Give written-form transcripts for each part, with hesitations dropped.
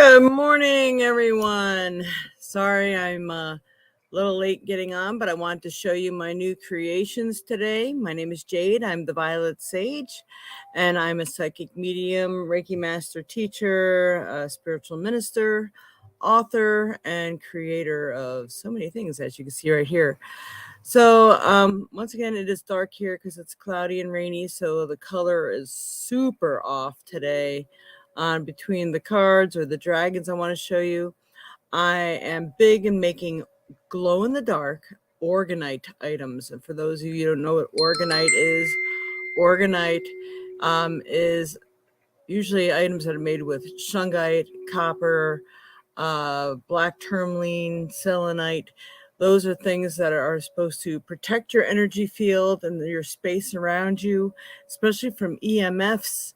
Good morning, everyone. Sorry I'm a little late getting on, but I wanted to show you my new creations today. My name is Jade. I'm the Violet Sage, and I'm a psychic medium, Reiki master teacher, a spiritual minister, author, and creator of so many things, as you can see right here. So once again, it is dark here because it's cloudy and rainy, so the color is super off today. On between the cards or the dragons I want to show you, I am big in making glow in the dark organite items. And for those of you who don't know what organite is usually items that are made with shungite, copper, black tourmaline, selenite. Those are things that are supposed to protect your energy field and your space around you, especially from EMFs,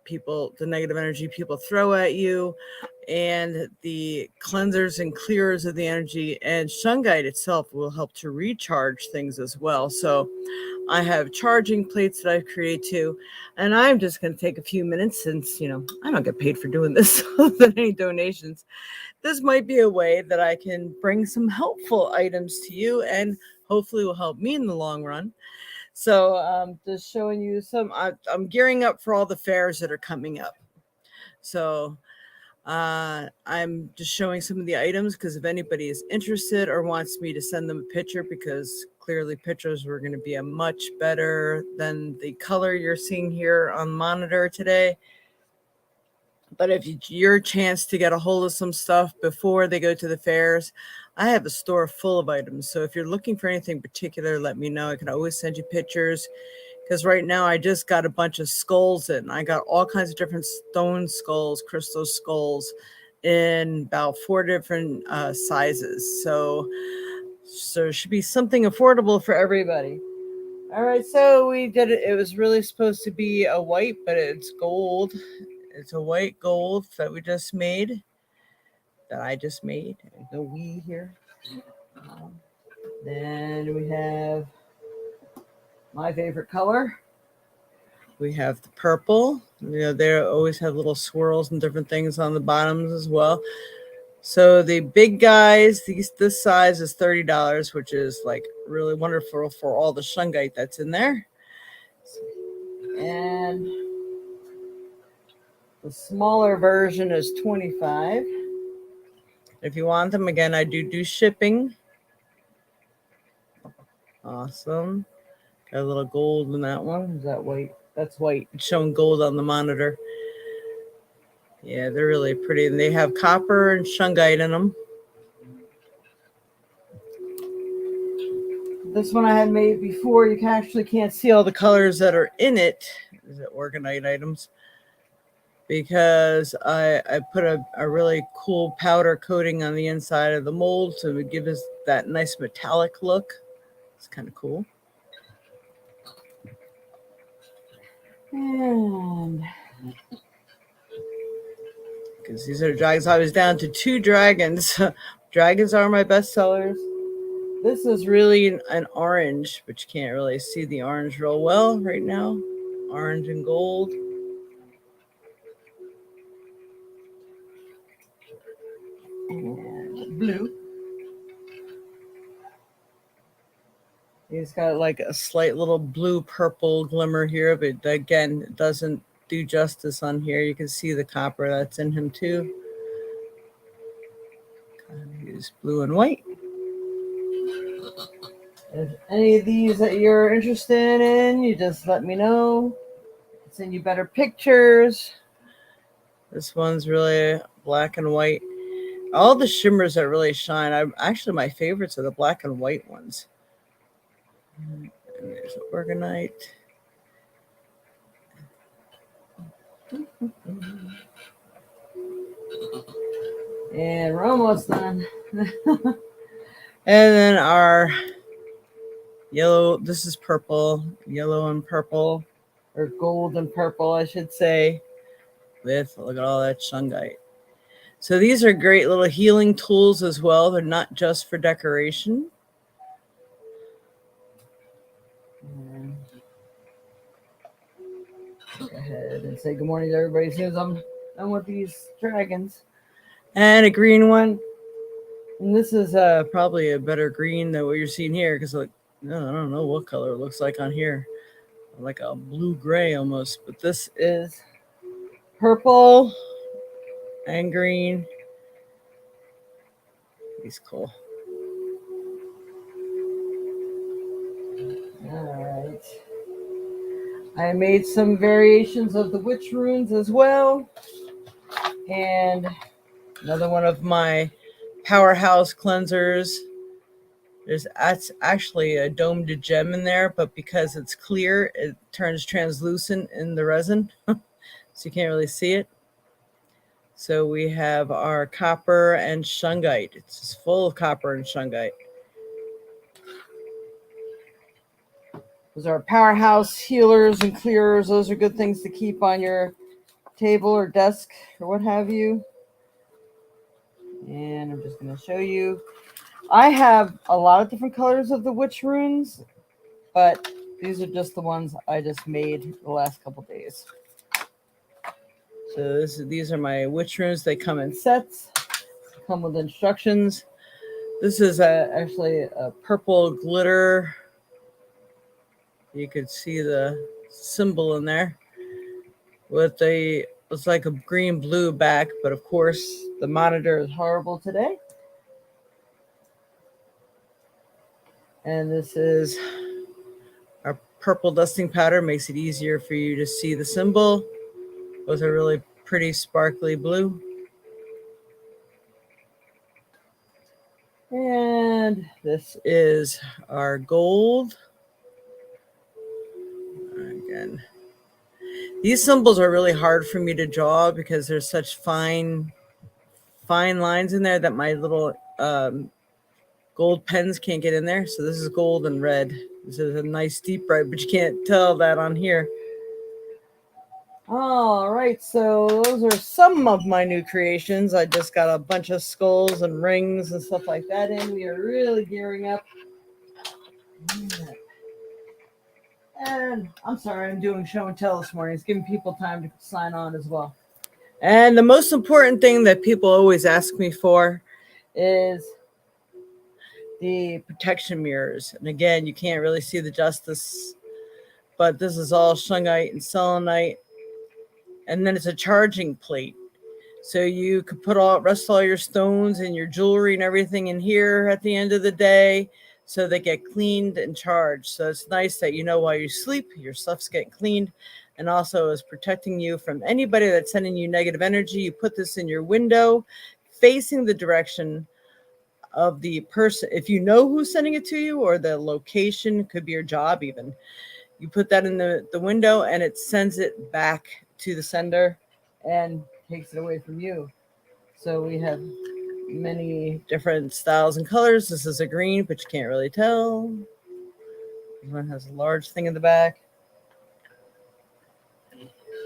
the negative energy people throw at you, and the cleansers and clearers of the energy. And shungite itself will help to recharge things as well. So I have charging plates that I've created too. And I'm just going to take a few minutes since, I don't get paid for doing this other than any donations. This might be a way that I can bring some helpful items to you and hopefully will help me in the long run. So just showing you I'm gearing up for all the fairs that are coming up. So I'm just showing some of the items because if anybody is interested or wants me to send them a picture, because clearly pictures were going to be a much better than the color you're seeing here on monitor today. But if your chance to get a hold of some stuff before they go to the fairs, I have a store full of items. So if you're looking for anything particular, let me know. I can always send you pictures. Because right now I just got a bunch of skulls in. I got all kinds of different stone skulls, crystal skulls in about 4 different sizes. So it should be something affordable for everybody. All right, so we did it. It was really supposed to be a white, but it's gold. It's a white gold that I just made. The we here. Then we have my favorite color. We have the purple. They always have little swirls and different things on the bottoms as well. So the big guys, this size is $30, which is like really wonderful for all the shungite that's in there. And the smaller version is $25. If you want them, again, I do shipping. Awesome. Got a little gold in that one. Is that white? That's white. It's showing gold on the monitor. Yeah, they're really pretty. And they have copper and shungite in them. This one I had made before. You can't see all the colors that are in it. Is it organite items? Because I put a really cool powder coating on the inside of the mold, so it gives us that nice metallic look. It's kind of cool. And because these are dragons, I was down to 2 dragons. Dragons are my best sellers. This is really an orange, but you can't really see the orange real well right now. Orange and gold. And blue. He's got like a slight little blue purple glimmer here, but again, it doesn't do justice on here. You can see the copper that's in him too. He's blue and white. If any of these that you're interested in, you just let me know. I'll send you better pictures. This one's really black and white. All the shimmers that really shine. Actually, my favorites are the black and white ones. And there's organite. And we're almost done. And then our yellow, this is purple, yellow and purple, or gold and purple, I should say, look at all that shungite. So these are great little healing tools as well. They're not just for decoration. Go ahead and say good morning to everybody as soon as I'm done with these dragons. And a green one. And this is probably a better green than what you're seeing here because, like, no, I don't know what color it looks like on here. Like a blue-gray almost. But this is purple and green. He's cool. All right. I made some variations of the witch runes as well. And another one of my powerhouse cleansers. There's actually a domed gem in there, but because it's clear, it turns translucent in the resin. So you can't really see it. So we have our copper and shungite. It's just full of copper and shungite. Those are powerhouse healers and clearers. Those are good things to keep on your table or desk or what have you. And I'm just going to show you. I have a lot of different colors of the witch runes, but these are just the ones I just made the last couple days. So these are my witch runes. They come in sets. They come with instructions. This is actually a purple glitter. You could see the symbol in there with it's like a green blue back, but of course the monitor is horrible today. And this is our purple dusting powder, makes it easier for you to see the symbol. Those are really pretty sparkly blue. And this is our gold. Again, these symbols are really hard for me to draw because there's such fine lines in there that my little gold pens can't get in there. So this is gold and red. This is a nice deep red, but you can't tell that on here. All right, so those are some of my new creations. I just got a bunch of skulls and rings and stuff like that in. We are really gearing up. And I'm sorry, I'm doing show and tell this morning. It's giving people time to sign on as well. And the most important thing that people always ask me for is the protection mirrors. And again, you can't really see the justice, but this is all shungite and selenite. And then it's a charging plate. So you could rest all your stones and your jewelry and everything in here at the end of the day. So they get cleaned and charged. So it's nice that while you sleep, your stuff's getting cleaned. And also is protecting you from anybody that's sending you negative energy. You put this in your window facing the direction of the person. If you know who's sending it to you or the location, could be your job even. You put that in the window and it sends it back to the sender and takes it away from you. So we have many different styles and colors. This is a green, but you can't really tell. This one has a large thing in the back.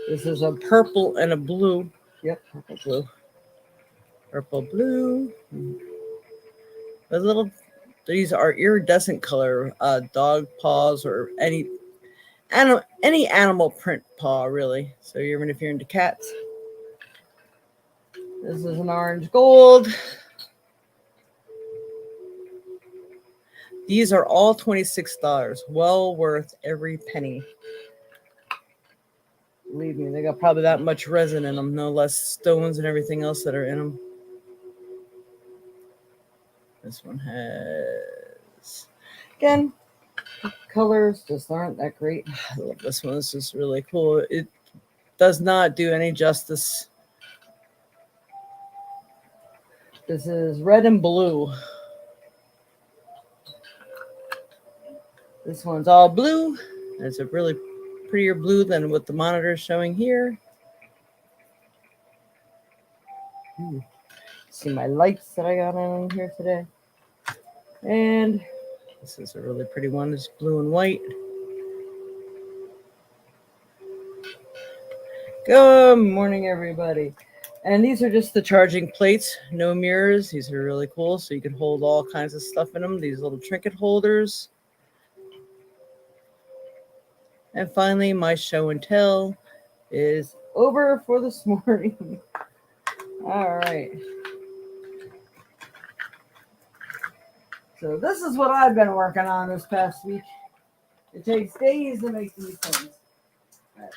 This is a purple and a blue. Yep, purple blue. Purple blue. These are iridescent color, dog paws or any animal print paw, really. So even if you're into cats. This is an orange gold. These are all $26. Well worth every penny. Believe me, they got probably that much resin in them, no less stones and everything else that are in them. This one has, again, colors just aren't that great. I love this one. This is really cool. It does not do any justice. This is red and blue. This one's all blue. It's a really prettier blue than what the monitor is showing here. See my lights that I got on here today. And this is a really pretty one. It's blue and white. Good morning, everybody. And these are just the charging plates. No mirrors. These are really cool. So you can hold all kinds of stuff in them. These little trinket holders. And finally, my show and tell is over for this morning. All right. So this is what I've been working on this past week. It takes days to make these things. All right.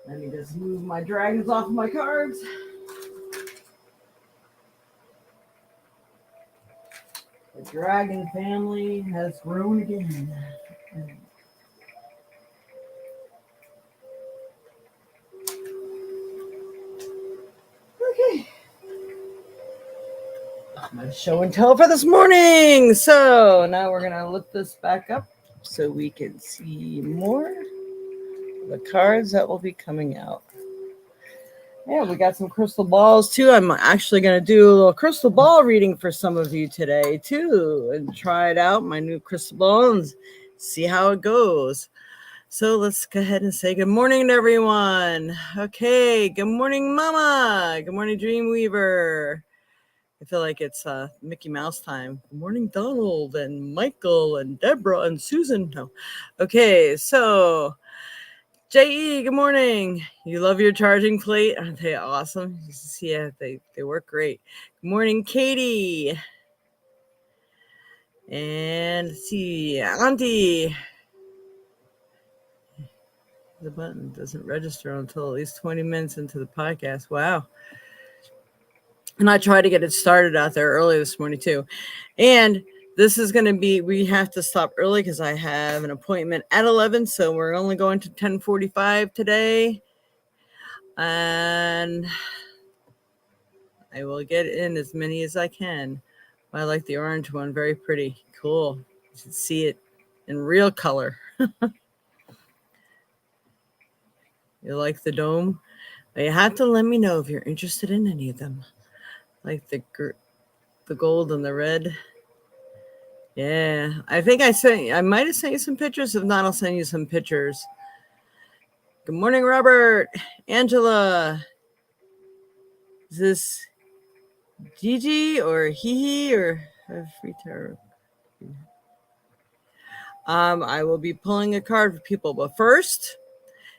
Let me just move my dragons off of my cards. The dragon family has grown again. Okay. My show and tell for this morning. So now we're going to lift this back up so we can see more of the cards that will be coming out. Yeah, we got some crystal balls too. I'm actually going to do a little crystal ball reading for some of you today too, and try it out, my new crystal ball, and see how it goes. So let's go ahead and say good morning to everyone. Okay, good morning, Mama. Good morning, Dreamweaver. I feel like it's Mickey Mouse time. Good morning, Donald and Michael and Deborah and Susan. No. Okay, so J.E., good morning. You love your charging plate? Aren't they awesome? Yeah, they work great. Good morning, Katie. And let's see, Auntie. The button doesn't register until at least 20 minutes into the podcast. Wow. And I tried to get it started out there early this morning too. And this is going to be, we have to stop early because I have an appointment at 11. So we're only going to 10:45 today. And I will get in as many as I can. I like the orange one. Very pretty. Cool. You should see it in real color. You like the dome? But you have to let me know if you're interested in any of them. Like the gold and the red. Yeah, I think I might have sent you some pictures. If not, I'll send you some pictures. Good morning, Robert. Angela. Is this Gigi or Hee or free tarot? I will be pulling a card for people, but first,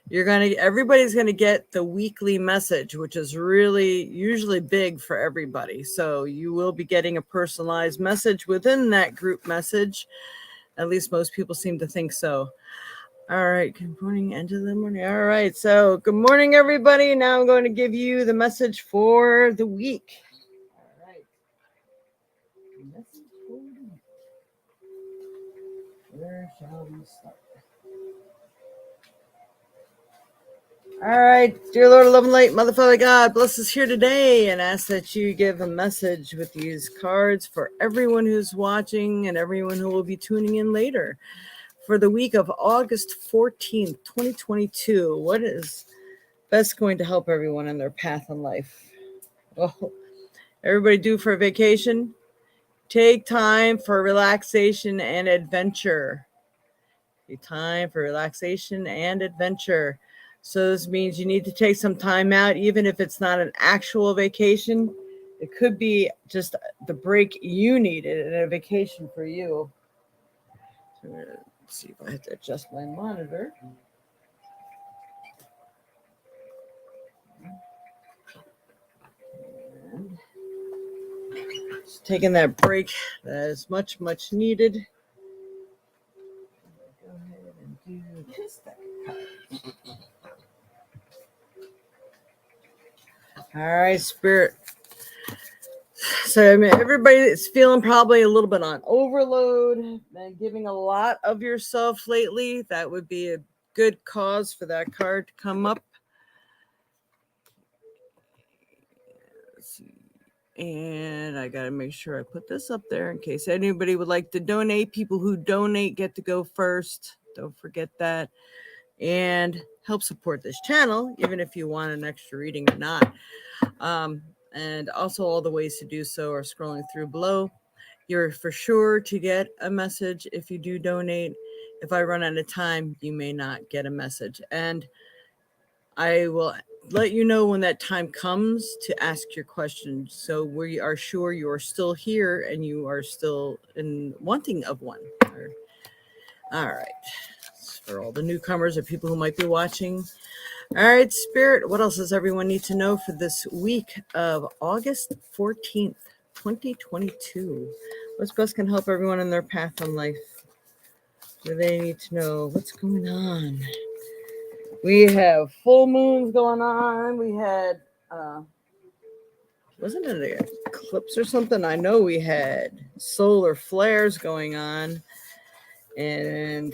everybody's gonna get the weekly message, which is really usually big for everybody. So you will be getting a personalized message within that group message. At least most people seem to think so. All right. Good morning, Angela. Good morning. All right. So good morning, everybody. Now I'm going to give you the message for the week. All right. Message for the week. Where shall we start? All right, dear Lord of Love and Light, Mother, Father, God, bless us here today and ask that you give a message with these cards for everyone who's watching and everyone who will be tuning in later. For the week of August 14th, 2022, what is best going to help everyone in their path in life? Well, everybody due for a vacation? Take time for relaxation and adventure. Take time for relaxation and adventure. So this means you need to take some time out, even if it's not an actual vacation. It could be just the break you needed and a vacation for you. So let's see if I have to adjust my monitor. And just taking that break that is much, much needed. Go ahead and do this thing. All right, Spirit. So I mean, everybody is feeling probably a little bit on overload and giving a lot of yourself lately. That would be a good cause for that card to come up. Let's see. And I got to make sure I put this up there in case anybody would like to donate. People who donate get to go first. Don't forget that. And help support this channel, even if you want an extra reading or not. And also all the ways to do so are scrolling through below. You're for sure to get a message if you do donate. If I run out of time, you may not get a message. And I will let you know when that time comes to ask your question. So we are sure you are still here and you are still in wanting of one. All right. Let's for all the newcomers or people who might be watching. All right, Spirit, what else does everyone need to know for this week of August 14th, 2022? What's best can help everyone in their path in life? Do they need to know what's going on? We have full moons going on. We had, wasn't it an eclipse or something? I know we had solar flares going on. And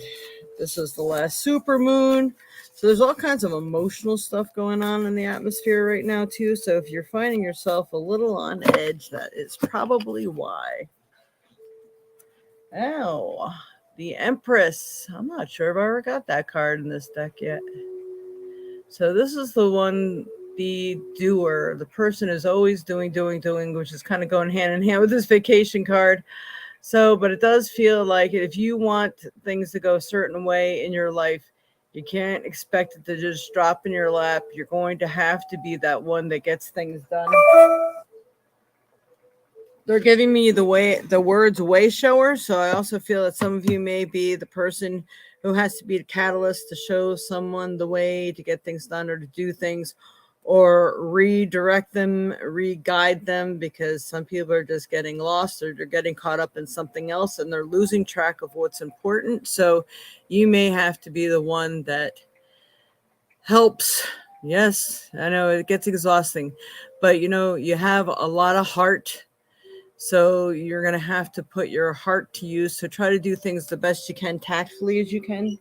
this is the last super moon. So there's all kinds of emotional stuff going on in the atmosphere right now, too. So if you're finding yourself a little on edge, that is probably why. Oh, the Empress. I'm not sure if I ever got that card in this deck yet. So this is the one, the doer. The person is always doing, which is kind of going hand in hand with this vacation card. So, but it does feel like if you want things to go a certain way in your life, you can't expect it to just drop in your lap. You're going to have to be that one that gets things done. They're giving me the words way shower. So I also feel that some of you may be the person who has to be the catalyst to show someone the way to get things done or to do things, or redirect them, re-guide them, because some people are just getting lost or they're getting caught up in something else and they're losing track of what's important. So you may have to be the one that helps. Yes, I know it gets exhausting, but you have a lot of heart. So you're going to have to put your heart to use. So try to do things the best you can, tactfully as you can.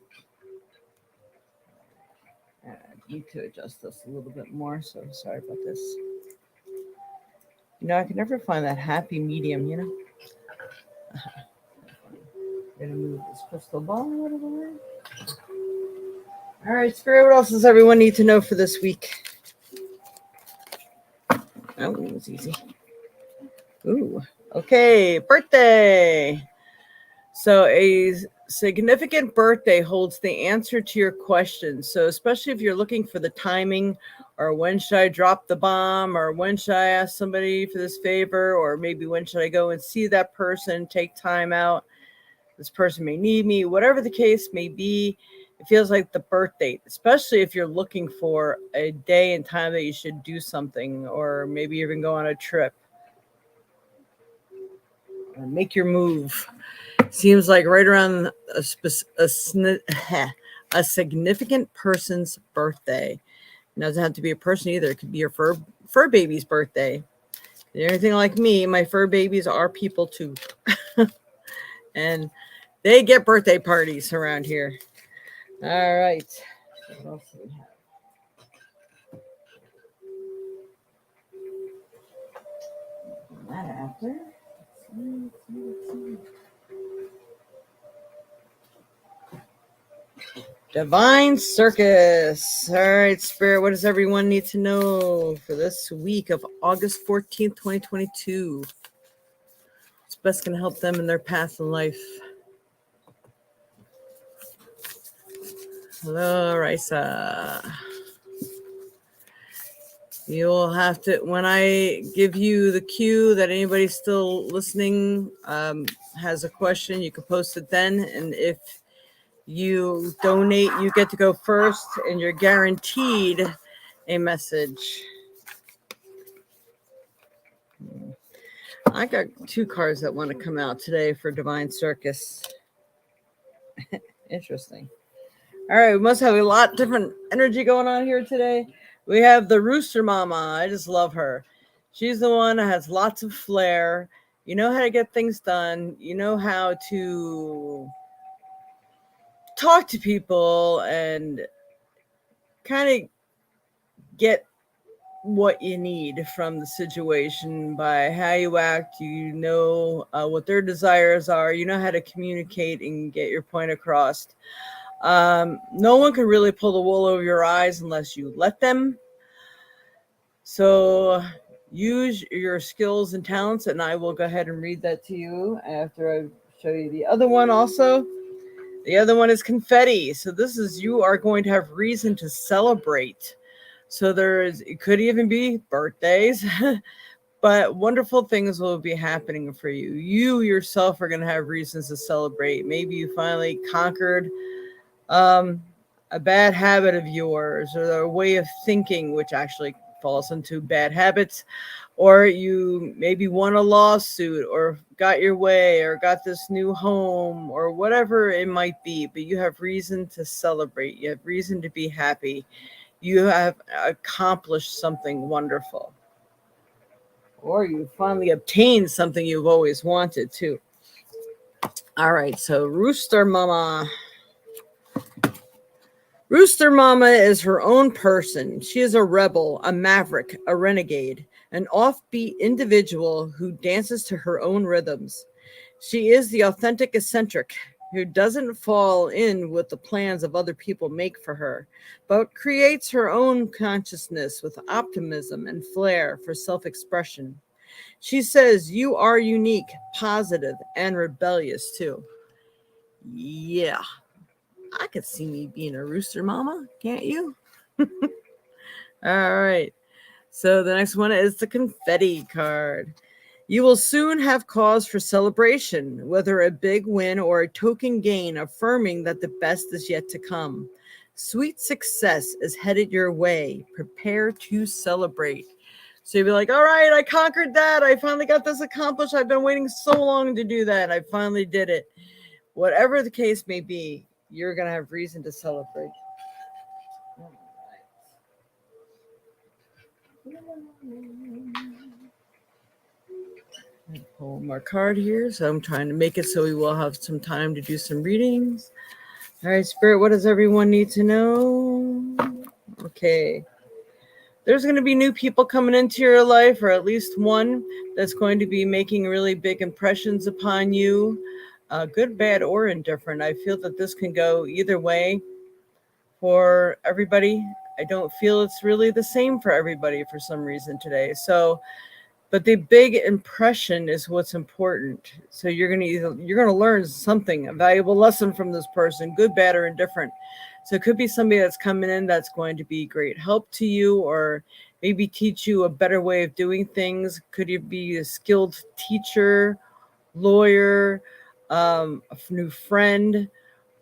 I need to adjust this a little bit more. So sorry about this. I can never find that happy medium, I'm going to move this crystal ball out of the way. All right, Spirit, what else does everyone need to know for this week? Oh, it was easy. Ooh, okay, birthday. So a significant birthday holds the answer to your question. So especially if you're looking for the timing, or when should I drop the bomb, or when should I ask somebody for this favor, or maybe when should I go and see that person, take time out, this person may need me, whatever the case may be. It feels like the birth date, especially if you're looking for a day and time that you should do something, or maybe even go on a trip or make your move. Seems like right around a significant person's birthday. It doesn't have to be a person either. It could be your fur baby's birthday. If you're anything like me, my fur babies are people too. And they get birthday parties around here. All right. What else do we have? That after. Let's see. Divine Circus. All right, Spirit, what does everyone need to know for this week of August 14th, 2022? What's best going to help them in their path in life? Hello, Risa. You'll have to, when I give you the cue that anybody still listening has a question, you can post it then. And if you donate, you get to go first, and you're guaranteed a message. I got 2 cards that want to come out today for Divine Circus. Interesting. All right, we must have a lot different energy going on here today. We have the Rooster Mama. I just love her. She's the one that has lots of flair. You know how to get things done. You know how to talk to people and kind of get what you need from the situation by how you act. You know what their desires are. You know how to communicate and get your point across. No one can really pull the wool over your eyes unless you let them. So use your skills and talents, and I will go ahead and read that to you after I show you the other one also. The other one is confetti. So this is, you are going to have reason to celebrate. So it could even be birthdays, but wonderful things will be happening for you. You yourself are going to have reasons to celebrate. Maybe you finally conquered A bad habit of yours or a way of thinking, which actually falls into bad habits, or you maybe won a lawsuit or got your way or got this new home or whatever it might be, but you have reason to celebrate. You have reason to be happy. You have accomplished something wonderful. Or you finally obtained something you've always wanted too. All right, so Rooster Mama. Rooster Mama is her own person. She is a rebel, a maverick, a renegade, an offbeat individual who dances to her own rhythms. She is the authentic eccentric who doesn't fall in with the plans of other people make for her, but creates her own consciousness with optimism and flair for self-expression. She says you are unique, positive, and rebellious too. Yeah. I could see me being a rooster mama, can't you? All right. So the next one is the confetti card. You will soon have cause for celebration, whether a big win or a token gain, affirming that the best is yet to come. Sweet success is headed your way. Prepare to celebrate. So you'll be like, all right, I conquered that. I finally got this accomplished. I've been waiting so long to do that. I finally did it. Whatever the case may be, you're going to have reason to celebrate. Pull my card here. So I'm trying to make it so we will have some time to do some readings. All right, Spirit, what does everyone need to know? Okay. There's going to be new people coming into your life, or at least one that's going to be making really big impressions upon you. Good, bad, or indifferent. I feel that this can go either way for everybody. I don't feel it's really the same for everybody for some reason today. So, but the big impression is what's important. So you're going to learn something, a valuable lesson from this person, good, bad, or indifferent. So it could be somebody that's coming in that's going to be great help to you, or maybe teach you a better way of doing things. Could you be a skilled teacher, lawyer, a new friend,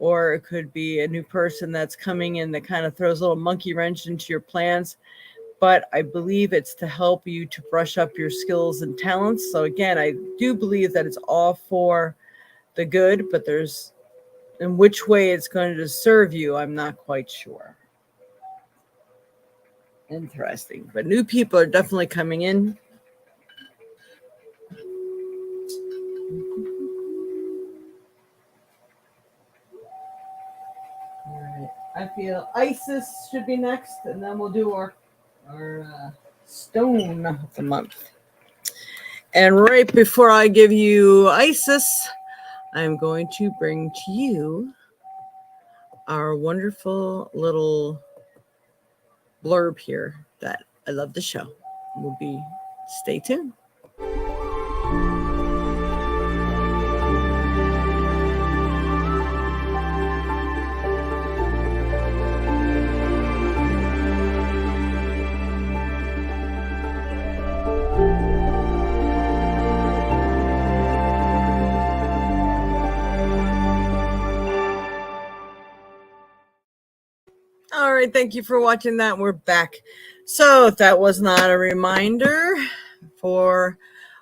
or it could be a new person that's coming in that kind of throws a little monkey wrench into your plans. But I believe it's to help you to brush up your skills and talents. So again, I do believe that it's all for the good, but there's in which way it's going to serve you, I'm not quite sure. Interesting. But new people are definitely coming in. I feel Isis should be next, and then we'll do our stone of the month. And right before I give you Isis, I'm going to bring to you our wonderful little blurb here that I love the show. Stay tuned. All right, thank you for watching that. We're back. So if that was not a reminder for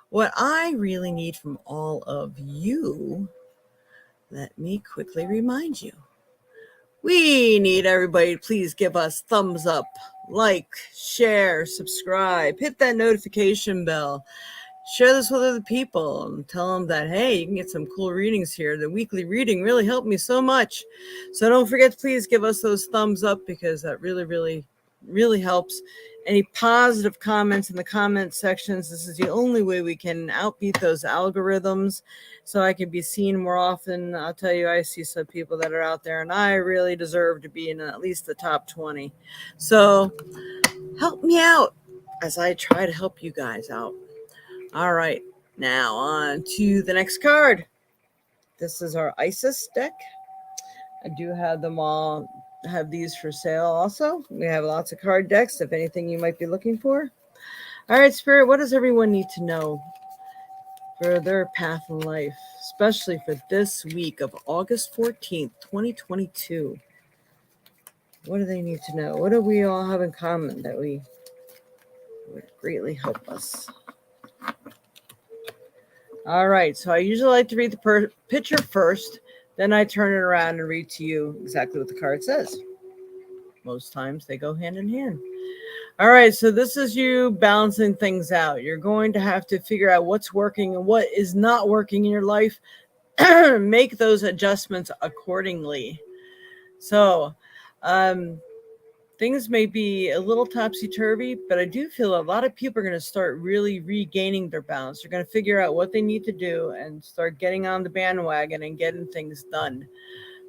what I really need from all of you, let me quickly remind you. We need everybody to please give us thumbs up, like, share, subscribe, hit that notification bell. Share this with other people and tell them that, hey, you can get some cool readings here. The weekly reading really helped me so much. So don't forget to please give us those thumbs up, because that really, really, really helps. Any positive comments in the comment sections. This is the only way we can outbeat those algorithms, so I can be seen more often. I'll tell you, I see some people that are out there, and I really deserve to be in at least the top 20. So help me out as I try to help you guys out. All right, now on to the next card. This is our Isis deck. I do have them all, have these for sale also. We have lots of card decks, if anything you might be looking for. All right, Spirit, what does everyone need to know for their path in life, especially for this week of August 14th, 2022? What do they need to know? What do we all have in common that would greatly help us? All right, so I usually like to read the picture first, then I turn it around and read to you exactly what the card says. Most times they go hand in hand. All right, so this is you balancing things out. You're going to have to figure out what's working and what is not working in your life. Make those adjustments accordingly. So, things may be a little topsy-turvy, but I do feel a lot of people are going to start really regaining their balance. They're going to figure out what they need to do and start getting on the bandwagon and getting things done.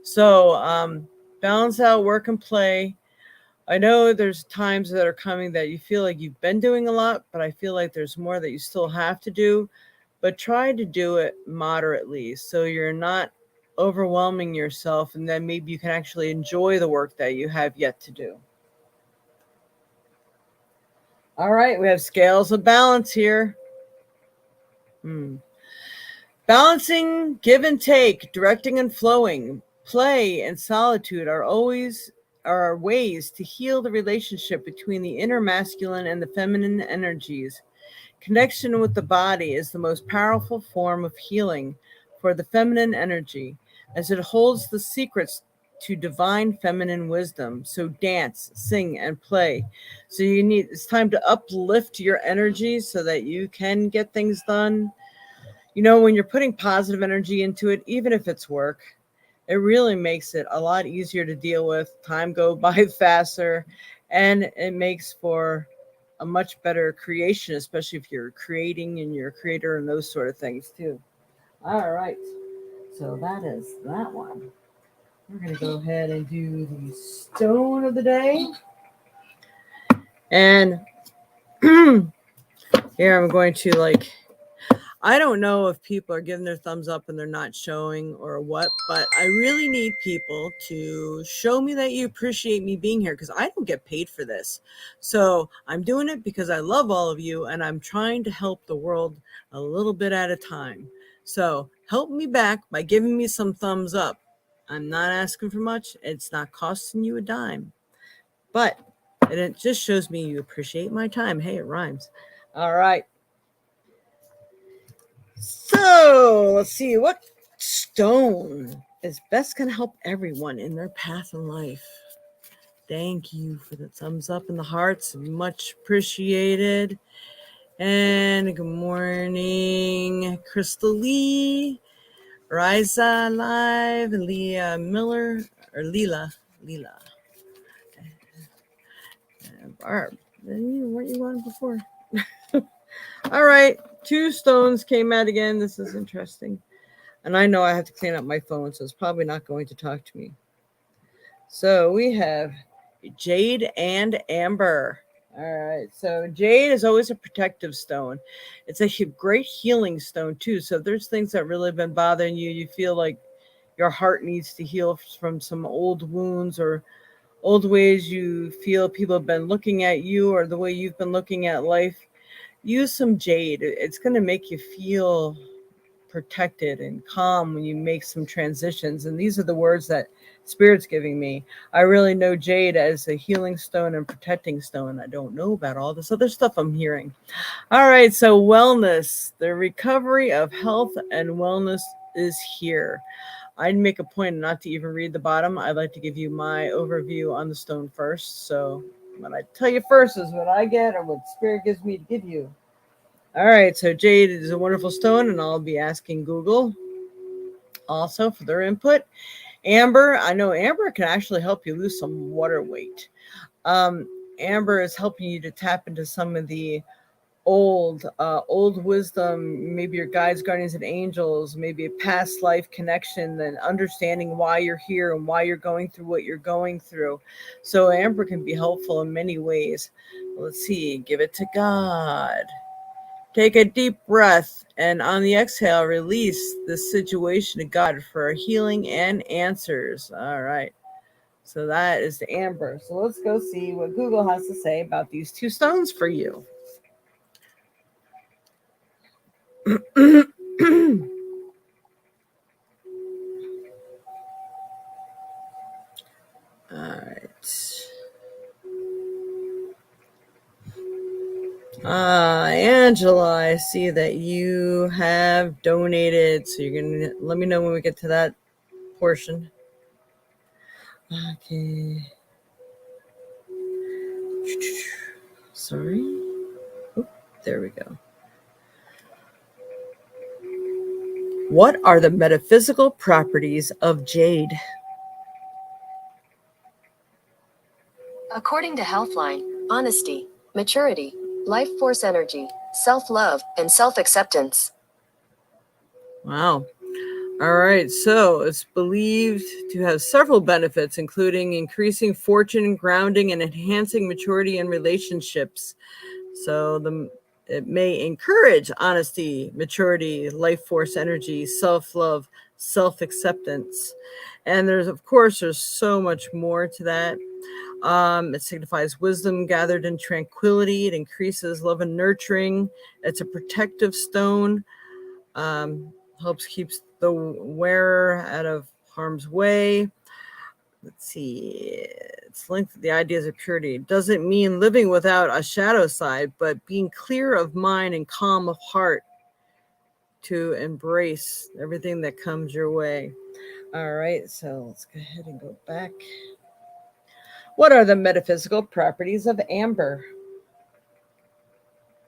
So, balance out work and play. I know there's times that are coming that you feel like you've been doing a lot, but I feel like there's more that you still have to do. But try to do it moderately so you're not overwhelming yourself, and then maybe you can actually enjoy the work that you have yet to do. All right, we have scales of balance here. Balancing, give and take, directing and flowing, play and solitude are ways to heal the relationship between the inner masculine and the feminine energies. Connection with the body is the most powerful form of healing for the feminine energy, as it holds the secrets to divine feminine wisdom. So dance, sing, and play. So it's time to uplift your energy so that you can get things done. You know, when you're putting positive energy into it, even if it's work, it really makes it a lot easier to deal with. Time go by faster, and it makes for a much better creation, especially if you're creating and you're a creator and those sort of things too. All right, so that is that one. We're going to go ahead and do the stone of the day. And here I'm going to I don't know if people are giving their thumbs up and they're not showing or what, but I really need people to show me that you appreciate me being here, because I don't get paid for this. So I'm doing it because I love all of you and I'm trying to help the world a little bit at a time. So help me back by giving me some thumbs up. I'm not asking for much. It's not costing you a dime, but it just shows me you appreciate my time. Hey, it rhymes. All right. So let's see, what stone is best going to help everyone in their path in life? Thank you for the thumbs up and the hearts. Much appreciated. And good morning, Crystal Lee, Riza Live, Leah Miller, or Leela. And Barb, weren't you on before? All right, 2 stones came out again. This is interesting. And I know I have to clean up my phone, so it's probably not going to talk to me. So we have Jade and Amber. All right. So Jade is always a protective stone. It's a great healing stone, too. So if there's things that really have been bothering you, you feel like your heart needs to heal from some old wounds or old ways you feel people have been looking at you or the way you've been looking at life, use some Jade. It's going to make you feel protected and calm when you make some transitions. And these are the words that Spirit's giving me. I really know Jade as a healing stone and protecting stone. I don't know about all this other stuff I'm hearing. All right, so wellness, the recovery of health and wellness is here. I'd make a point not to even read the bottom. I'd like to give you my overview on the stone first. So what I tell you first is what I get or what Spirit gives me to give you. All right, so Jade is a wonderful stone, and I'll be asking Google also for their input. Amber, I know Amber can actually help you lose some water weight. Amber is helping you to tap into some of the old wisdom, maybe your guides, guardians, and angels, maybe a past life connection, and understanding why you're here and why you're going through what you're going through. So Amber can be helpful in many ways. Let's see, give it to God. Take a deep breath, and on the exhale, release this situation to God for healing and answers. All right. So that is the Amber. So let's go see what Google has to say about these 2 stones for you. All right. Angela, I see that you have donated, so you're gonna let me know when we get to that portion. Okay. Sorry. Oop, there we go. What are the metaphysical properties of jade? According to Healthline, honesty, maturity, life force energy, self-love, and self-acceptance. Wow. All right, so it's believed to have several benefits, including increasing fortune, grounding, and enhancing maturity in relationships. So it may encourage honesty, maturity, life force energy, self-love, self-acceptance. And there's so much more to that. It signifies wisdom gathered in tranquility. It increases love and nurturing. It's a protective stone. Um, Helps keeps the wearer out of harm's way. Let's see. It's linked to the ideas of purity. It doesn't mean living without a shadow side, but being clear of mind and calm of heart to embrace everything that comes your way. All right, so let's go ahead and go back. What are the metaphysical properties of amber?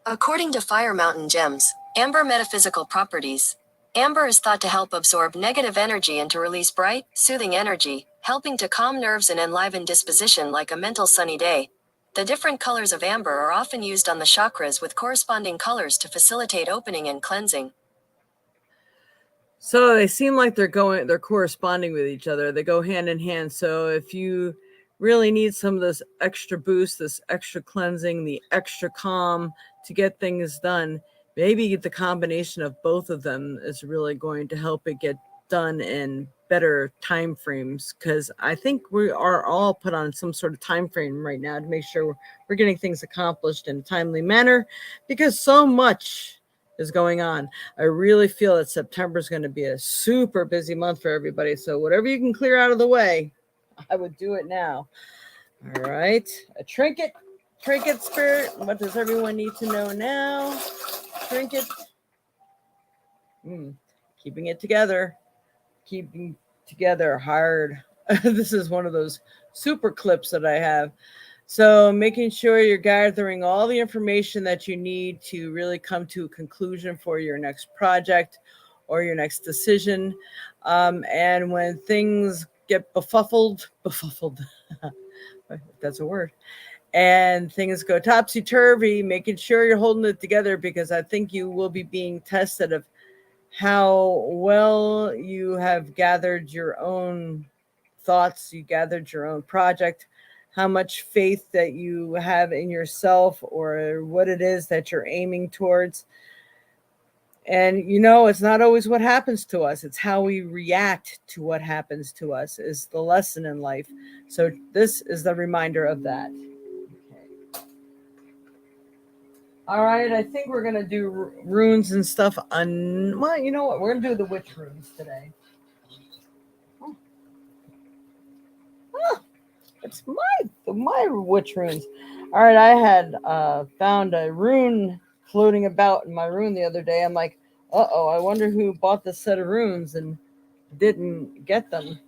According to Fire Mountain Gems, amber metaphysical properties. Amber is thought to help absorb negative energy and to release bright, soothing energy, helping to calm nerves and enliven disposition like a mental sunny day. The different colors of amber are often used on the chakras with corresponding colors to facilitate opening and cleansing. So they seem like they're corresponding with each other. They go hand in hand. So if you really need some of this extra boost, this extra cleansing, the extra calm to get things done, maybe the combination of both of them is really going to help it get done in better time frames, because I think we are all put on some sort of time frame right now to make sure we're getting things accomplished in a timely manner, because so much is going on. I really feel that September is going to be a super busy month for everybody. So whatever you can clear out of the way, I would do it now. All right. A trinket spirit. What does everyone need to know now? Trinket. Keeping it together. Keeping together hard. This is one of those super clips that I have. So making sure you're gathering all the information that you need to really come to a conclusion for your next project or your next decision. And when things get befuddled, that's a word, and things go topsy-turvy, making sure you're holding it together, because I think you will be being tested of how well you have gathered your own thoughts, you gathered your own project, how much faith that you have in yourself or what it is that you're aiming towards. And it's not always what happens to us, it's how we react to what happens to us is the lesson in life. So this is the reminder of that. Okay. All right, I think we're gonna do runes and stuff well, you know what, we're gonna do the witch runes today. It's my witch runes. All right, I had found a rune floating about in my room the other day. I'm like, uh-oh, I wonder who bought this set of runes and didn't get them.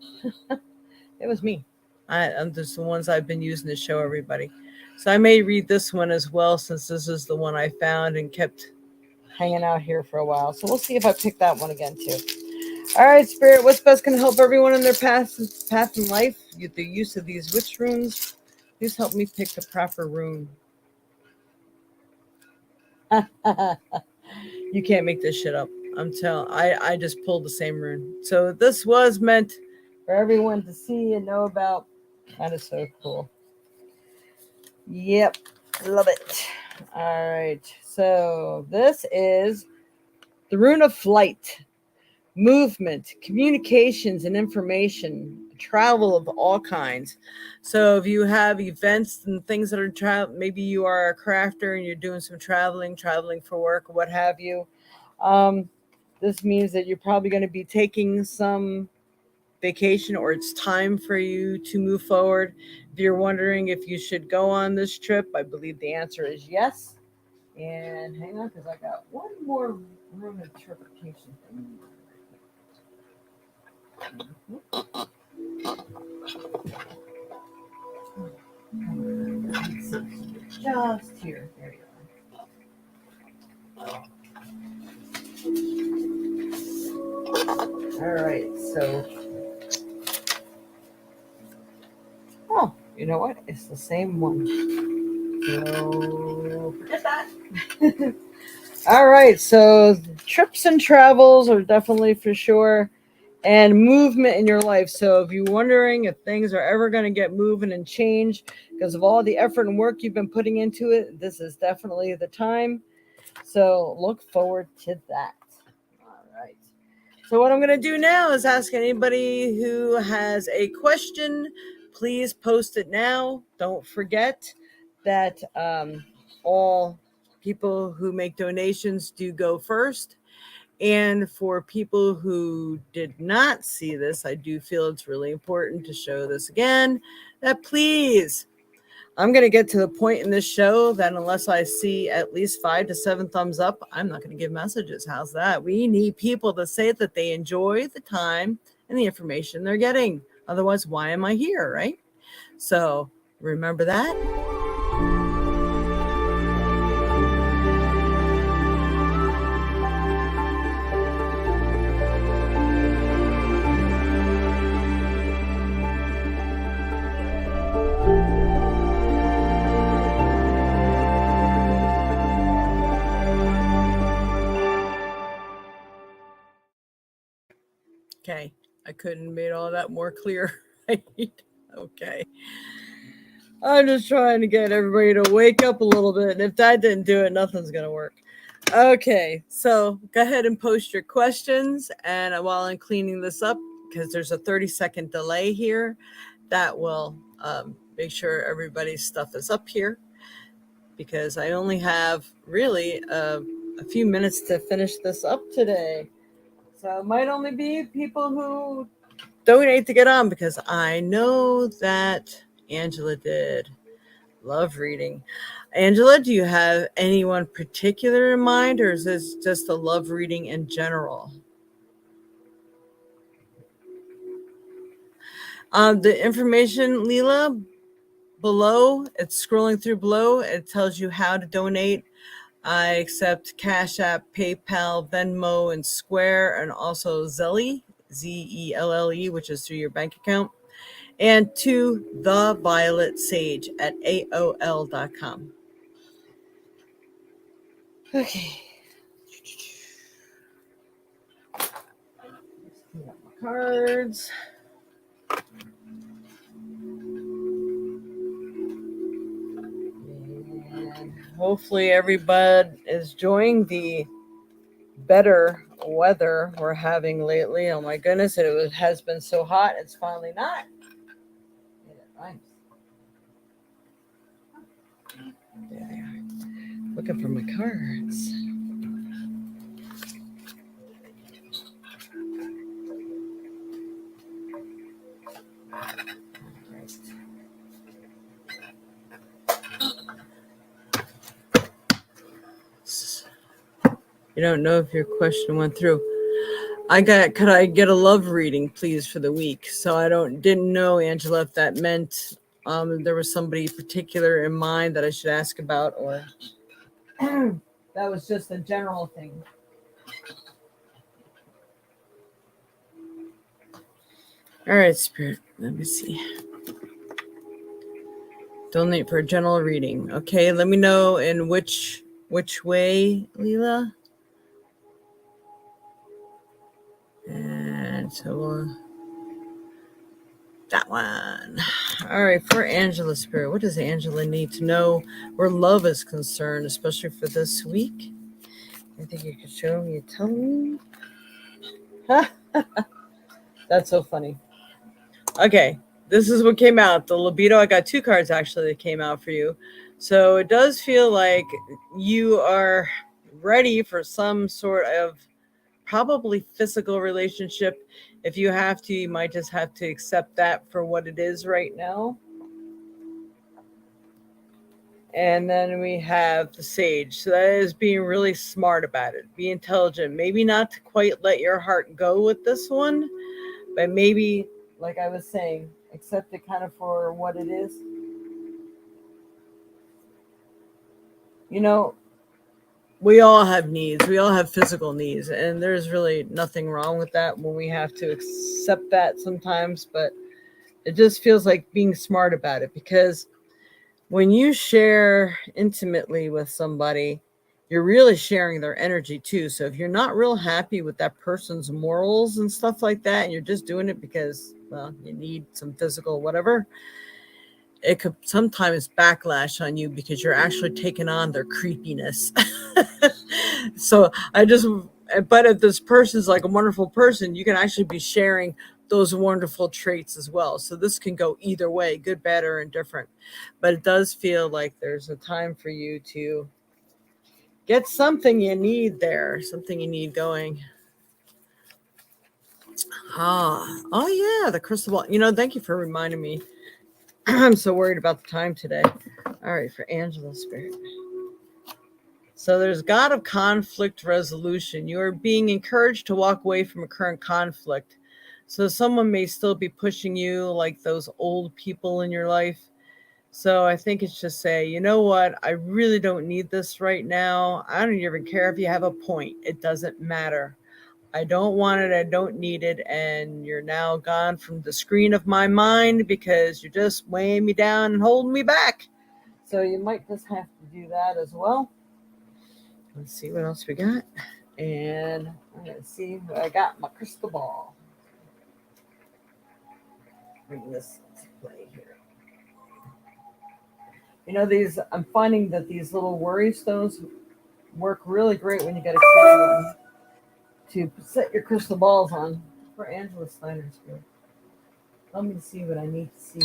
It was me. I'm just the ones I've been using to show everybody. So I may read this one as well, since this is the one I found and kept hanging out here for a while. So we'll see if I pick that one again too. All right, Spirit, what's best can help everyone in their path in life? The use of these witch runes. Please help me pick the proper rune. You can't make this shit up. I just pulled the same rune. So this was meant for everyone to see and know about. That is so cool. Yep, love it. All right, so this is the rune of flight. Movement, communications, and information, travel of all kinds. So if you have events and things that are maybe you are a crafter and you're doing some traveling for work, what have you. This means that you're probably going to be taking some vacation, or it's time for you to move forward. If you're wondering if you should go on this trip, I believe the answer is yes. And hang on, because I got one more room interpretation thing. Just here. There you are. All right, so. Oh, you know what? It's the same one. So forget that. All right, so trips and travels are definitely for sure, and movement in your life. So if you're wondering if things are ever going to get moving and change because of all the effort and work you've been putting into it, this is definitely the time. So look forward to that. All right. So what I'm going to do now is ask anybody who has a question, please post it now. Don't forget that all people who make donations do go first. And for people who did not see this, I do feel it's really important to show this again, that please, I'm going to get to the point in this show that unless I see at least 5 to 7 thumbs up, I'm not going to give messages. How's that? We need people to say that they enjoy the time and the information they're getting. Otherwise, why am I here, right? So remember that. Okay, I couldn't have made all that more clear, right? Okay. I'm just trying to get everybody to wake up a little bit. And if that didn't do it, nothing's going to work. Okay, so go ahead and post your questions. And while I'm cleaning this up, because there's a 30-second delay here, that will make sure everybody's stuff is up here. Because I only have really a few minutes to finish this up today. So it might only be people who donate to get on, because I know that Angela did. Love reading. Angela, do you have anyone particular in mind, or is this just a love reading in general? The information, Leela, below, it's scrolling through below. It tells you how to donate. I accept Cash App, PayPal, Venmo, and Square, and also Zelle, Zelle, which is through your bank account, and to The Violet Sage at AOL.com. Okay. Clean up my cards. And hopefully everybody is enjoying the better weather we're having lately. Oh my goodness, it has been so hot. It's finally not. Yeah, that rhymes. There they are. Looking for my cards. You don't know if your question went through. Could I get a love reading, please, for the week? So didn't know, Angela, if that meant there was somebody particular in mind that I should ask about, or that was just a general thing. All right, Spirit, let me see. Donate for a general reading. Okay, let me know in which way, Leela. And so that one. All right, for Angela, Spirit, what does Angela need to know where love is concerned, especially for this week? I think you could show me, tell me. That's so funny. Okay, this is what came out. The libido, I got 2 cards actually that came out for you. So it does feel like you are ready for some sort of probably physical relationship. If you have to, you might just have to accept that for what it is right now. And then we have the sage. So that is being really smart about it. Be intelligent. Maybe not to quite let your heart go with this one, but maybe, like I was saying, accept it kind of for what it is. You know, we all have needs. We all have physical needs, and there's really nothing wrong with that when we have to accept that sometimes, but it just feels like being smart about it, because when you share intimately with somebody, you're really sharing their energy too. So if you're not real happy with that person's morals and stuff like that, and you're just doing it because, well, you need some physical whatever, it could sometimes backlash on you because you're actually taking on their creepiness. So but if this person's like a wonderful person, you can actually be sharing those wonderful traits as well. So this can go either way, good, bad, or indifferent. But it does feel like there's a time for you to get something you need there, something you need going. Oh yeah, the crystal ball. Thank you for reminding me. I'm so worried about the time today. All right, for Angela Spirit. So there's God of conflict resolution. You are being encouraged to walk away from a current conflict. So someone may still be pushing you, like those old people in your life. So I think it's just say, you know what? I really don't need this right now. I don't even care if you have a point. It doesn't matter. I don't want it. I don't need it. And you're now gone from the screen of my mind because you're just weighing me down and holding me back. So you might just have to do that as well. Let's see what else we got. And I'm going to see what I got in my crystal ball. Bring this to play here. I'm finding that these little worry stones work really great when you got a clear one to set your crystal balls on. For Angela Steiner's here. Let me see what I need to see.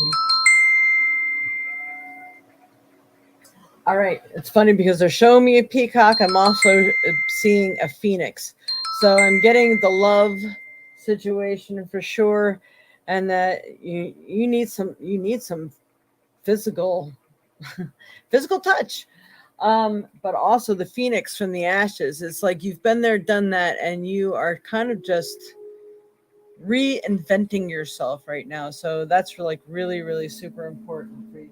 All right, it's funny because they're showing me a peacock. I'm also seeing a phoenix. So I'm getting the love situation for sure, and that you need some physical physical touch. But also the phoenix from the ashes. It's like you've been there, done that, and you are kind of just reinventing yourself right now. So that's really, really, really super important for you.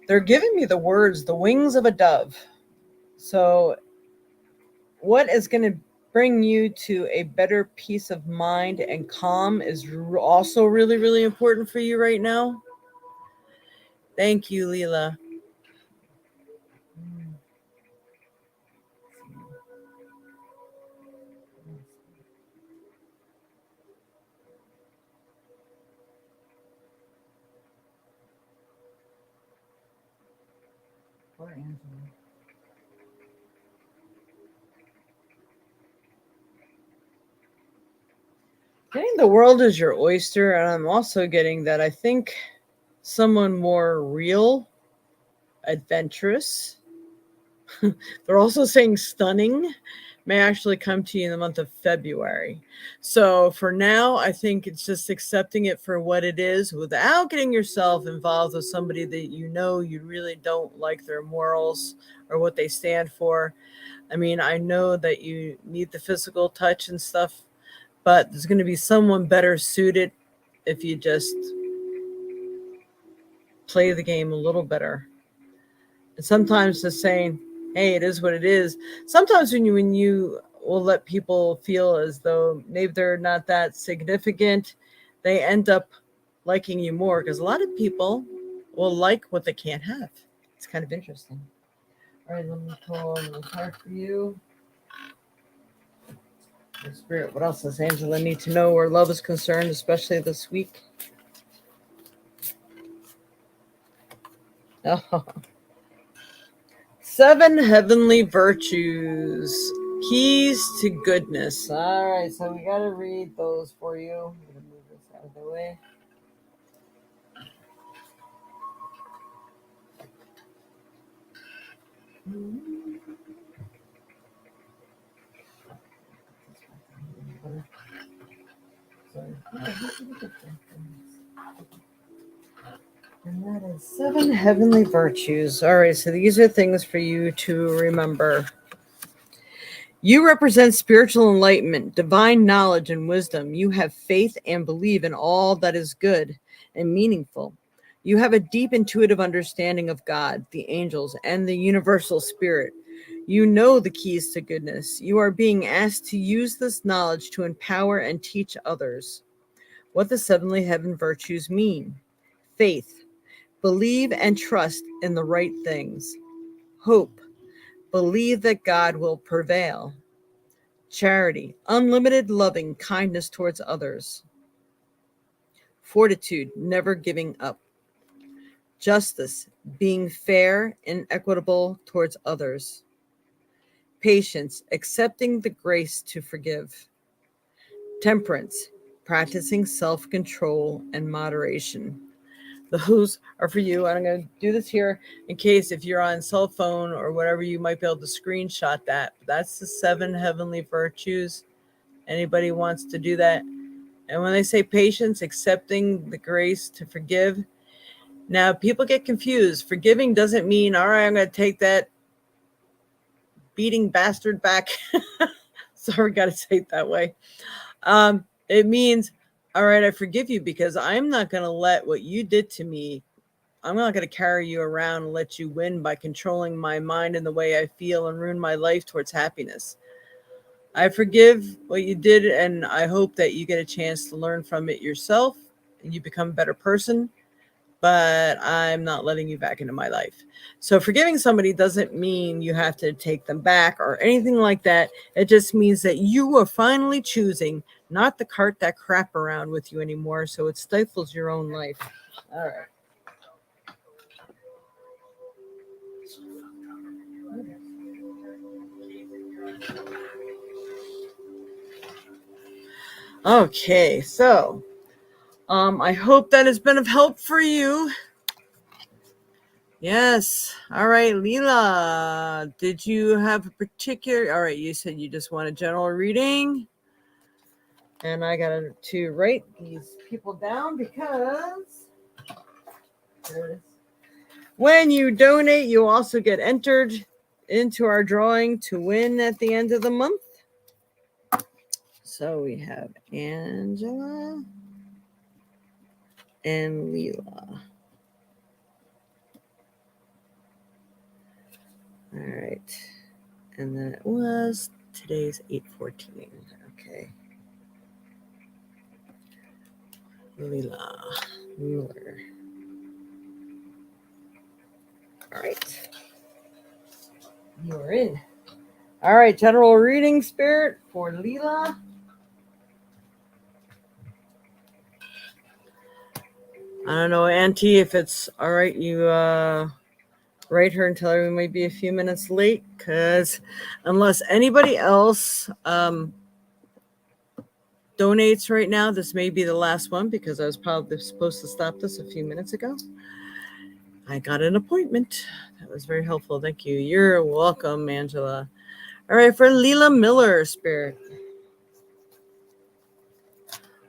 They're giving me the words, the wings of a dove. So what is going to bring you to a better peace of mind and calm is also really, really important for you right now. Thank you, Leela. Poor Angela. Getting the world is your oyster, and I'm also getting that I think someone more real, adventurous, they're also saying stunning, may actually come to you in the month of February. So for now, I think it's just accepting it for what it is without getting yourself involved with somebody that you really don't like their morals or what they stand for. I mean, I know that you need the physical touch and stuff, but there's going to be someone better suited if you just play the game a little better. And sometimes just saying, hey, it is what it is. Sometimes when you will let people feel as though maybe they're not that significant, they end up liking you more, because a lot of people will like what they can't have. It's kind of interesting. All right, let me pull a card for you. Spirit, what else does Angela need to know where love is concerned, especially this week? Oh. 7 heavenly virtues, keys to goodness. All right, so we got to read those for you. I'm going to move this out of the way. And that is 7 heavenly virtues. All right, so these are things for you to remember. You represent spiritual enlightenment, divine knowledge, and wisdom. You have faith and believe in all that is good and meaningful. You have a deep intuitive understanding of God, the angels, and the universal spirit. You know the keys to goodness. You are being asked to use this knowledge to empower and teach others. What the 7 heaven virtues mean: faith, believe and trust in the right things. Hope, believe that God will prevail. Charity, unlimited loving kindness towards others. Fortitude, never giving up. Justice, being fair and equitable towards others. Patience, accepting the grace to forgive. Temperance, practicing self-control and moderation. Those are for you. I'm going to do this here in case if you're on cell phone or whatever, you might be able to screenshot that. That's the 7 heavenly virtues. Anybody wants to do that? And when they say patience, accepting the grace to forgive. Now, people get confused. Forgiving doesn't mean, all right, I'm going to take that beating bastard back. Sorry, got to say it that way. It means, all right, I forgive you because I'm not going to let what you did to me, I'm not going to carry you around and let you win by controlling my mind and the way I feel and ruin my life towards happiness. I forgive what you did, and I hope that you get a chance to learn from it yourself and you become a better person, but I'm not letting you back into my life. So forgiving somebody doesn't mean you have to take them back or anything like that. It just means that you are finally choosing not to cart that crap around with you anymore, so it stifles your own life. All right. Okay, so I hope that has been of help for you. Yes. All right, Leela, did you have a particular? All right, you said you just want a general reading. And I got to write these people down because there it is. When you donate, you also get entered into our drawing to win at the end of the month. So we have Angela and Leela. All right. And then it was today's 8/14. Okay. Leela Mueller. All right. You are in. All right. General reading, Spirit, for Leela. I don't know, Auntie, if it's all right, you write her and tell her we might be a few minutes late, because unless anybody else donates right now, this may be the last one, because I was probably supposed to stop this a few minutes ago. I got an appointment. That was very helpful. Thank you. You're welcome, Angela. All right, for Leela Miller, Spirit.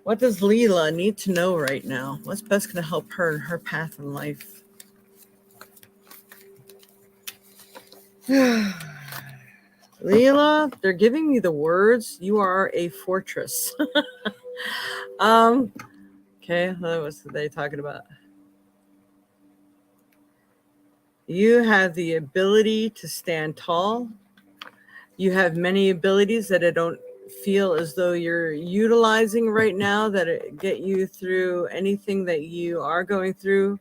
What does Leela need to know right now? What's best going to help her in her path in life? Leela, they're giving me the words. You are a fortress. Okay, what's they talking about? You have the ability to stand tall. You have many abilities that I don't feel as though you're utilizing right now that get you through anything that you are going through.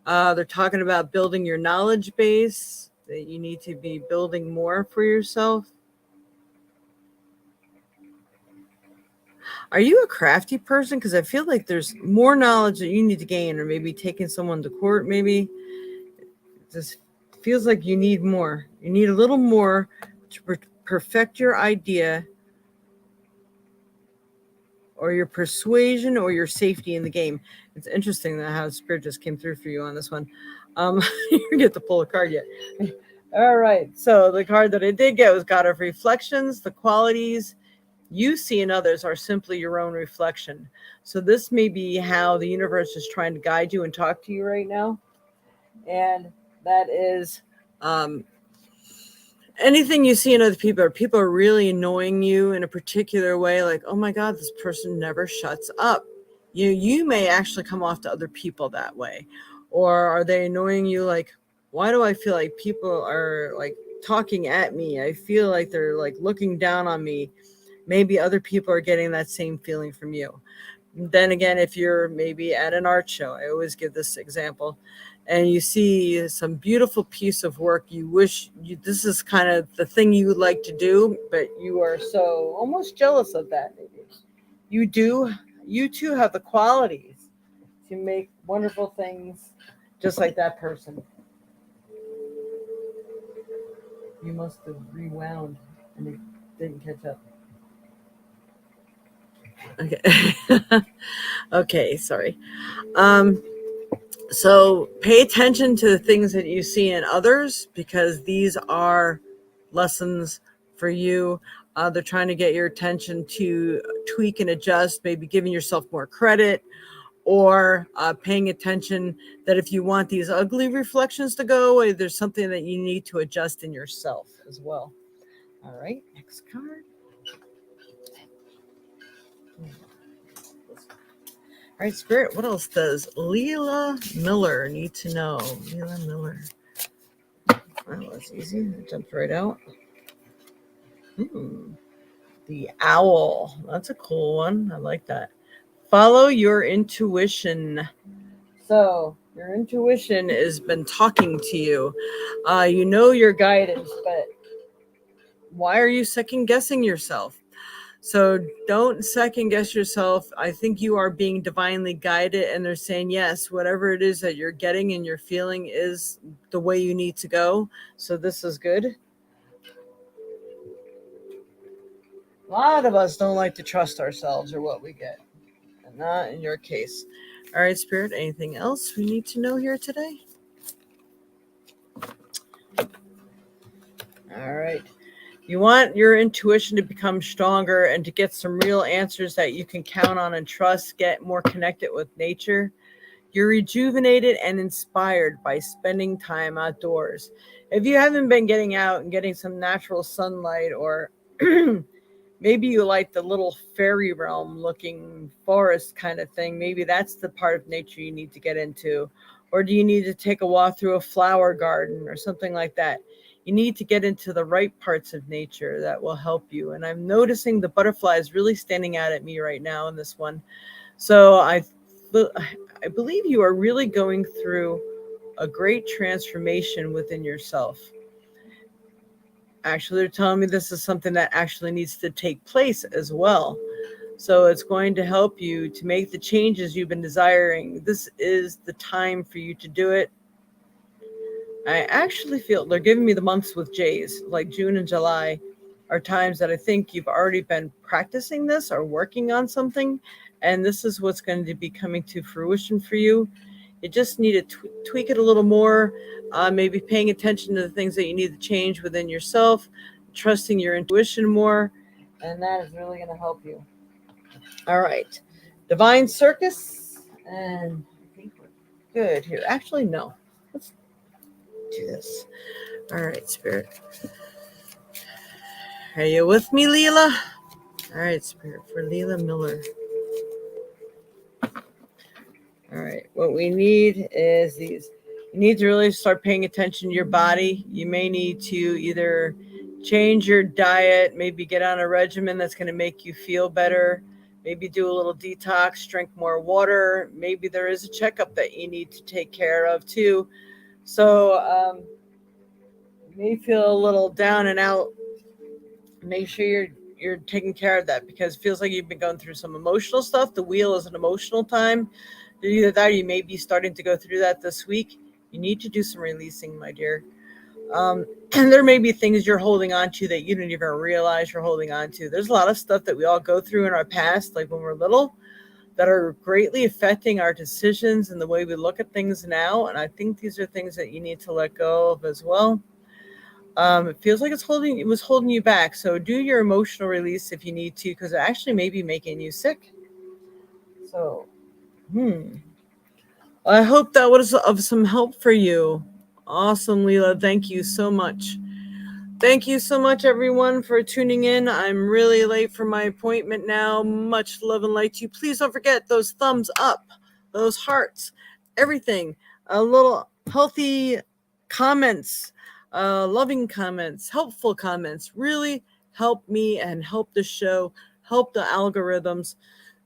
They're talking about building your knowledge base, that you need to be building more for yourself. Are you a crafty person? Because I feel like there's more knowledge that you need to gain, or maybe taking someone to court, maybe. It just feels like you need more. You need a little more to perfect your idea or your persuasion or your safety in the game. It's interesting that how Spirit just came through for you on this one. You get to pull a card yet. All right. So the card that I did get was God of Reflections, the qualities you see in others are simply your own reflection. So this may be how the universe is trying to guide you and talk to you right now. And that is, um, anything you see in other people, or people are really annoying you in a particular way, like, oh my God, this person never shuts up. You may actually come off to other people that way. Or are they annoying you, like, why do I feel like people are like talking at me? I feel like they're like looking down on me. Maybe other people are getting that same feeling from you. Then again, if you're maybe at an art show, I always give this example, and you see some beautiful piece of work, you wish you, this is kind of the thing you would like to do, but you are so almost jealous of that. Maybe you do, you too have the qualities to make wonderful things just like that person. You must have rewound and it didn't catch up. Okay. Okay, sorry. Um, So pay attention to the things that you see in others, because these are lessons for you. They're trying to get your attention to tweak and adjust, maybe giving yourself more credit, or paying attention that if you want these ugly reflections to go away, there's something that you need to adjust in yourself as well. All right, next card. All right, Spirit, what else does Leela Miller need to know? Leela Miller. Well, that's easy. It jumped right out. The owl. That's a cool one. I like that. Follow your intuition. So, your intuition has been talking to you. You know your guidance, but why are you second guessing yourself? So don't second guess yourself. I think you are being divinely guided, and they're saying, yes, whatever it is that you're getting and you're feeling is the way you need to go. So this is good. A lot of us don't like to trust ourselves or what we get, and not in your case. All right, Spirit, anything else we need to know here today? All right. You want your intuition to become stronger and to get some real answers that you can count on and trust, get more connected with nature. You're rejuvenated and inspired by spending time outdoors. If you haven't been getting out and getting some natural sunlight, or maybe you like the little fairy realm looking forest kind of thing, maybe that's the part of nature you need to get into. Or do you need to take a walk through a flower garden or something like that? You need to get into the right parts of nature that will help you. And I'm noticing the butterflies really standing out at me right now in this one. So I believe you are really going through a great transformation within yourself. Actually, they're telling me this is something that actually needs to take place as well. So it's going to help you to make the changes you've been desiring. This is the time for you to do it. I actually feel they're giving me the months with J's, like June and July, are times that I think you've already been practicing this or working on something, and this is what's going to be coming to fruition for you. You just need to tweak it a little more, maybe paying attention to the things that you need to change within yourself, trusting your intuition more, and that is really going to help you. All right. Divine Circus, and I think we're good here. Actually, no. Let's do this. All right, Spirit. Are you with me, Leela? All right, Spirit, for Leela Miller. All right, what we need is these. You need to really start paying attention to your body. You may need to either change your diet, maybe get on a regimen that's going to make you feel better, maybe do a little detox, drink more water. Maybe there is a checkup that you need to take care of too. So you may feel a little down and out. Make sure you're taking care of that, because it feels like you've been going through some emotional stuff. The wheel is an emotional time. Either that or you may be starting to go through that this week. You need to do some releasing, my dear. And there may be things you're holding on to that you don't even realize you're holding on to. There's a lot of stuff that we all go through in our past, like when we're little, that are greatly affecting our decisions and the way we look at things now. And I think these are things that you need to let go of as well. It feels like it was holding you back. So do your emotional release if you need to, because it actually may be making you sick. So, I hope that was of some help for you. Awesome, Leela. Thank you so much. Thank you so much, everyone, for tuning in. I'm really late for my appointment now. Much love and light to you. Please don't forget those thumbs up, those hearts, everything. A little healthy comments, loving comments, helpful comments really help me and help the show, help the algorithms.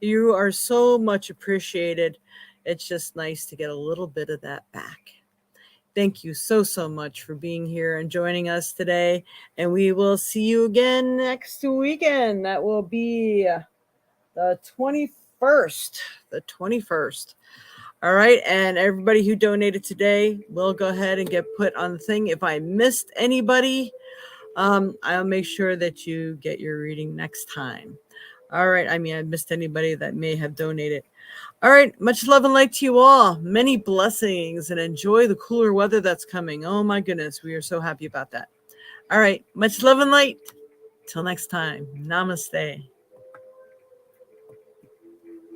You are so much appreciated. It's just nice to get a little bit of that back. Thank you so, so much for being here and joining us today. And we will see you again next weekend. That will be the 21st. The 21st. All right. And everybody who donated today will go ahead and get put on the thing. If I missed anybody, I'll make sure that you get your reading next time. All right. I mean, I missed anybody that may have donated. All right. Much love and light to you all. Many blessings and enjoy the cooler weather that's coming. Oh, my goodness. We are so happy about that. All right. Much love and light. Till next time. Namaste.